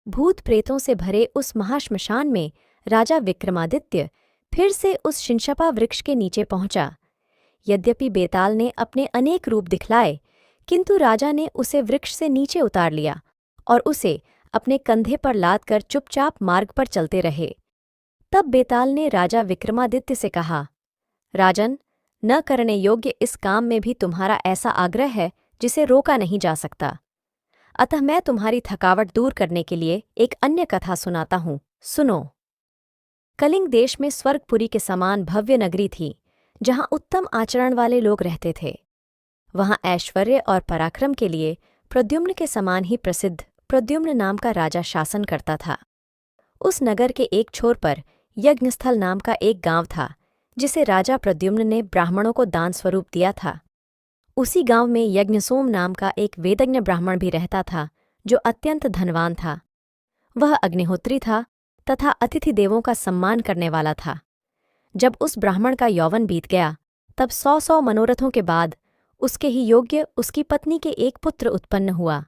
भूत प्रेतों से भरे उस महाश्मशान में राजा विक्रमादित्य फिर से उस शिनशपा वृक्ष के नीचे पहुंचा। यद्यपि बेताल ने अपने अनेक रूप दिखलाए, किंतु राजा ने उसे वृक्ष से नीचे उतार लिया और उसे अपने कंधे पर लाद कर चुपचाप मार्ग पर चलते रहे। तब बेताल ने राजा विक्रमादित्य से कहा, राजन, न करने योग्य इस काम में भी तुम्हारा ऐसा आग्रह है जिसे रोका नहीं जा सकता। अतः मैं तुम्हारी थकावट दूर करने के लिए एक अन्य कथा सुनाता हूँ, सुनो। कलिंग देश में स्वर्गपुरी के समान भव्य नगरी थी, जहाँ उत्तम आचरण वाले लोग रहते थे। वहाँ ऐश्वर्य और पराक्रम के लिए प्रद्युम्न के समान ही प्रसिद्ध प्रद्युम्न नाम का राजा शासन करता था। उस नगर के एक छोर पर यज्ञस्थल नाम का एक गांव था, जिसे राजा प्रद्युम्न ने ब्राह्मणों को दान स्वरूप दिया था। उसी गांव में यज्ञसोम नाम का एक वेदज्ञ ब्राह्मण भी रहता था, जो अत्यंत धनवान था। वह अग्निहोत्री था तथा अतिथि देवों का सम्मान करने वाला था। जब उस ब्राह्मण का यौवन बीत गया, तब 100 मनोरथों के बाद उसके ही योग्य उसकी पत्नी के एक पुत्र उत्पन्न हुआ।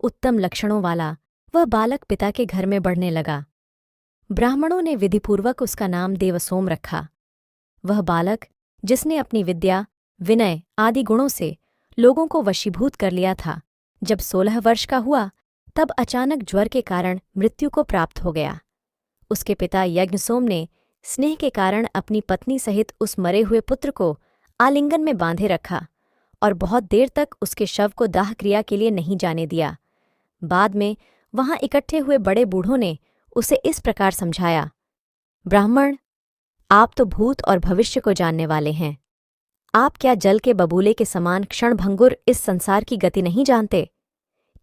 उत्तम लक्षणों वाला वह बालक पिता के घर में बढ़ने लगा। ब्राह्मणों ने विधिपूर्वक उसका नाम देवसोम रखा। वह बालक, जिसने अपनी विद्या, विनय आदि गुणों से लोगों को वशीभूत कर लिया था, जब 16 वर्ष का हुआ तब अचानक ज्वर के कारण मृत्यु को प्राप्त हो गया। उसके पिता यज्ञसोम ने स्नेह के कारण अपनी पत्नी सहित उस मरे हुए पुत्र को आलिंगन में बांधे रखा और बहुत देर तक उसके शव को दाह क्रिया के लिए नहीं जाने दिया। बाद में वहां इकट्ठे हुए बड़े बूढ़ों ने उसे इस प्रकार समझाया, ब्राह्मण, आप तो भूत और भविष्य को जानने वाले हैं। आप क्या जल के बबूले के समान क्षणभंगुर इस संसार की गति नहीं जानते?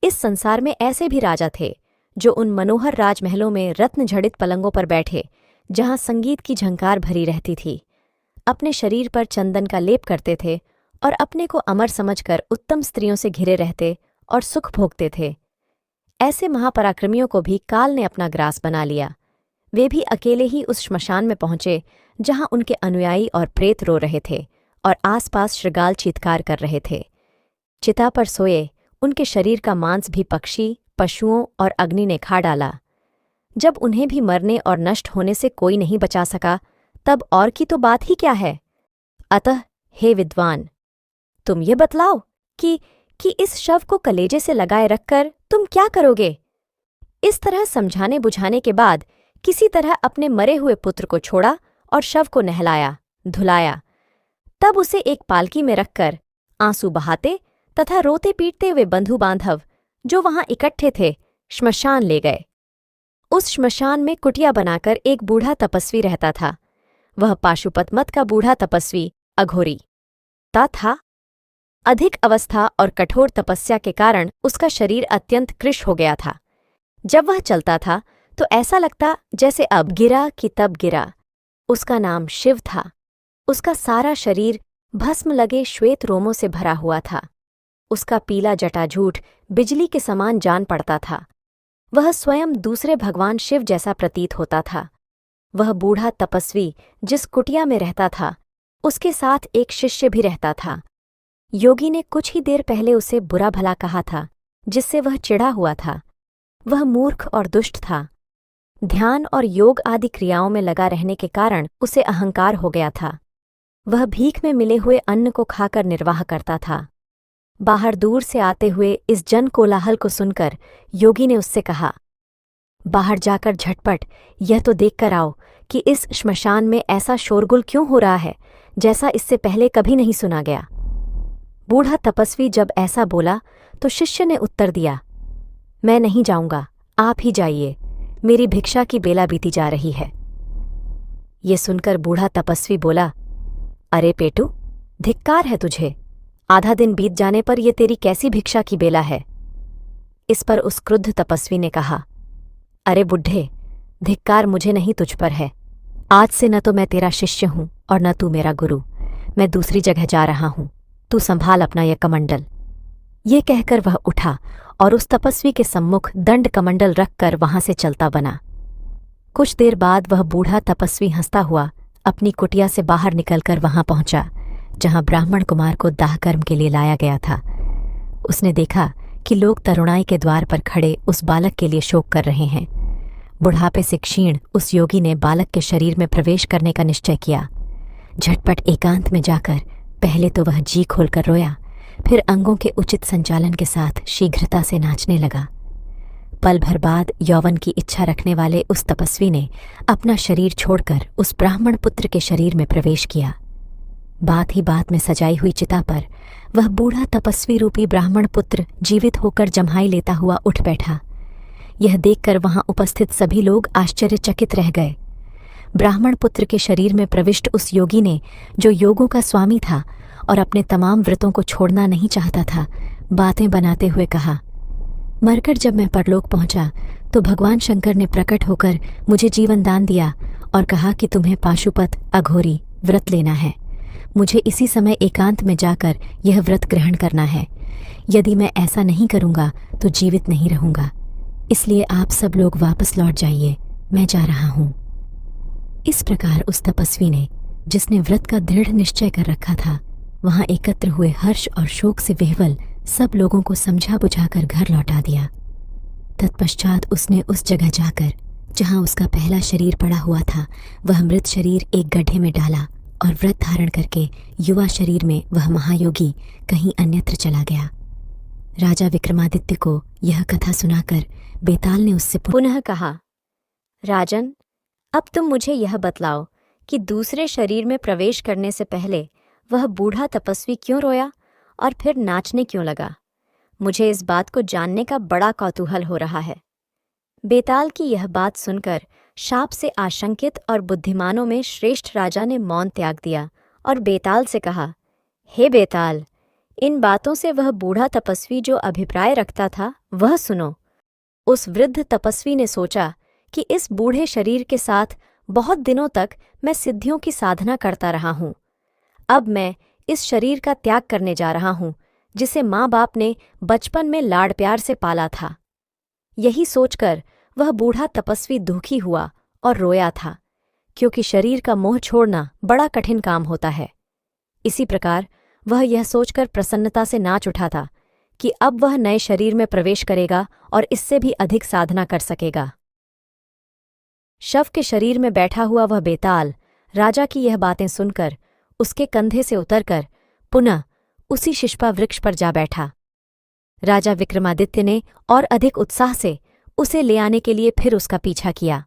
इस संसार में ऐसे भी राजा थे, जो उन मनोहर राजमहलों में रत्नजड़ित पलंगों पर बैठे, जहां संगीत की झंकार भरी रहती थी, अपने शरीर पर चंदन का लेप करते थे और अपने को अमर समझकर उत्तम स्त्रियों से घिरे रहते और सुख भोगते थे। ऐसे महापराक्रमियों को भी काल ने अपना ग्रास बना लिया। वे भी अकेले ही उस श्मशान में पहुंचे, जहां उनके अनुयायी और प्रेत रो रहे थे और आसपास शृगाल चीत्कार कर रहे थे। चिता पर सोए उनके शरीर का मांस भी पक्षी, पशुओं और अग्नि ने खा डाला। जब उन्हें भी मरने और नष्ट होने से कोई नहीं बचा सका, तब और की तो बात ही क्या है। अतः हे विद्वान, तुम ये बतलाओ कि इस शव को कलेजे से लगाए रखकर तुम क्या करोगे? इस तरह समझाने बुझाने के बाद किसी तरह अपने मरे हुए पुत्र को छोड़ा और शव को नहलाया, धुलाया। तब उसे एक पालकी में रखकर आंसू बहाते तथा रोते पीटते हुए बंधु बांधव, जो वहां इकट्ठे थे, श्मशान ले गए। उस श्मशान में कुटिया बनाकर एक बूढ़ा तपस्वी रहता था। वह पाशुपत मत का बूढ़ा तपस्वी अघोरी था। अधिक अवस्था और कठोर तपस्या के कारण उसका शरीर अत्यंत कृश हो गया था। जब वह चलता था तो ऐसा लगता जैसे अब गिरा कि तब गिरा। उसका नाम शिव था। उसका सारा शरीर भस्म लगे श्वेत रोमों से भरा हुआ था। उसका पीला जटाजूट बिजली के समान जान पड़ता था। वह स्वयं दूसरे भगवान शिव जैसा प्रतीत होता था। वह बूढ़ा तपस्वी जिस कुटिया में रहता था, उसके साथ एक शिष्य भी रहता था। योगी ने कुछ ही देर पहले उसे बुरा भला कहा था, जिससे वह चिढ़ा हुआ था। वह मूर्ख और दुष्ट था। ध्यान और योग आदि क्रियाओं में लगा रहने के कारण उसे अहंकार हो गया था। वह भीख में मिले हुए अन्न को खाकर निर्वाह करता था। बाहर दूर से आते हुए इस जन कोलाहल को सुनकर योगी ने उससे कहा, बाहर जाकर झटपट यह तो देखकर आओ कि इस श्मशान में ऐसा शोरगुल क्यों हो रहा है, जैसा इससे पहले कभी नहीं सुना गया। बूढ़ा तपस्वी जब ऐसा बोला तो शिष्य ने उत्तर दिया, मैं नहीं जाऊंगा, आप ही जाइए, मेरी भिक्षा की बेला बीती जा रही है। ये सुनकर बूढ़ा तपस्वी बोला, अरे पेटू, धिक्कार है तुझे। आधा दिन बीत जाने पर ये तेरी कैसी भिक्षा की बेला है? इस पर उस क्रुद्ध तपस्वी ने कहा, अरे बुढ़े, धिक्कार मुझे नहीं तुझ पर है। आज से न तो मैं तेरा शिष्य हूं और न तू मेरा गुरु। मैं दूसरी जगह जा रहा हूं, तू संभाल अपना यह कमंडल। ये कहकर वह उठा और उस तपस्वी के सम्मुख दंड कमंडल रखकर वहां से चलता बना। कुछ देर बाद वह बूढ़ा तपस्वी हंसता हुआ अपनी कुटिया से बाहर निकलकर वहां पहुंचा, जहां ब्राह्मण कुमार को दाह कर्म के लिए लाया गया था। उसने देखा कि लोग तरुणाई के द्वार पर खड़े उस बालक के लिए शोक कर रहे हैं। बुढ़ापे से क्षीण उस योगी ने बालक के शरीर में प्रवेश करने का निश्चय किया। झटपट एकांत में जाकर पहले तो वह जी खोलकर रोया, फिर अंगों के उचित संचालन के साथ शीघ्रता से नाचने लगा। पल भर बाद यौवन की इच्छा रखने वाले उस तपस्वी ने अपना शरीर छोड़कर उस ब्राह्मण पुत्र के शरीर में प्रवेश किया। बात ही बात में सजाई हुई चिता पर वह बूढ़ा तपस्वी रूपी ब्राह्मण पुत्र जीवित होकर जम्हाई लेता हुआ उठ बैठा। यह देखकर वहां उपस्थित सभी लोग आश्चर्यचकित रह गए। ब्राह्मण पुत्र के शरीर में प्रविष्ट उस योगी ने, जो योगों का स्वामी था और अपने तमाम व्रतों को छोड़ना नहीं चाहता था, बातें बनाते हुए कहा, मरकर जब मैं परलोक पहुंचा तो भगवान शंकर ने प्रकट होकर मुझे जीवन दान दिया और कहा कि तुम्हें पाशुपत अघोरी व्रत लेना है। मुझे इसी समय एकांत में जाकर यह व्रत ग्रहण करना है। यदि मैं ऐसा नहीं करूंगा तो जीवित नहीं रहूंगा। इसलिए आप सब लोग वापस लौट जाइए, मैं जा रहा हूं। इस प्रकार उस तपस्वी ने, जिसने व्रत का दृढ़ निश्चय कर रखा था, वहां एकत्र हुए हर्ष और शोक से विह्वल सब लोगों को समझा बुझाकर घर लौटा दिया। तत्पश्चात उसने उस जगह जाकर जहां उसका पहला शरीर पड़ा हुआ था, वह मृत शरीर एक गड्ढे में डाला और व्रत धारण करके युवा शरीर में वह महायोगी कहीं अन्यत्र चला गया। राजा विक्रमादित्य को यह कथा सुनाकर बेताल ने उससे पुनः कहा, राजन, अब तुम मुझे यह बतलाओ कि दूसरे शरीर में प्रवेश करने से पहले वह बूढ़ा तपस्वी क्यों रोया और फिर नाचने क्यों लगा? मुझे इस बात को जानने का बड़ा कौतूहल हो रहा है। बेताल की यह बात सुनकर शाप से आशंकित और बुद्धिमानों में श्रेष्ठ राजा ने मौन त्याग दिया और बेताल से कहा, हे बेताल, इन बातों से वह बूढ़ा तपस्वी जो अभिप्राय रखता था वह सुनो। उस वृद्ध तपस्वी ने सोचा कि इस बूढ़े शरीर के साथ बहुत दिनों तक मैं सिद्धियों की साधना करता रहा हूँ। अब मैं इस शरीर का त्याग करने जा रहा हूँ, जिसे माँ बाप ने बचपन में लाड़ प्यार से पाला था। यही सोचकर वह बूढ़ा तपस्वी दुखी हुआ और रोया था, क्योंकि शरीर का मोह छोड़ना बड़ा कठिन काम होता है। इसी प्रकार वह यह सोचकर प्रसन्नता से नाच उठा था कि अब वह नए शरीर में प्रवेश करेगा और इससे भी अधिक साधना कर सकेगा। शव के शरीर में बैठा हुआ वह बेताल राजा की यह बातें सुनकर उसके कंधे से उतरकर पुनः उसी शिष्पा वृक्ष पर जा बैठा। राजा विक्रमादित्य ने और अधिक उत्साह से उसे ले आने के लिए फिर उसका पीछा किया।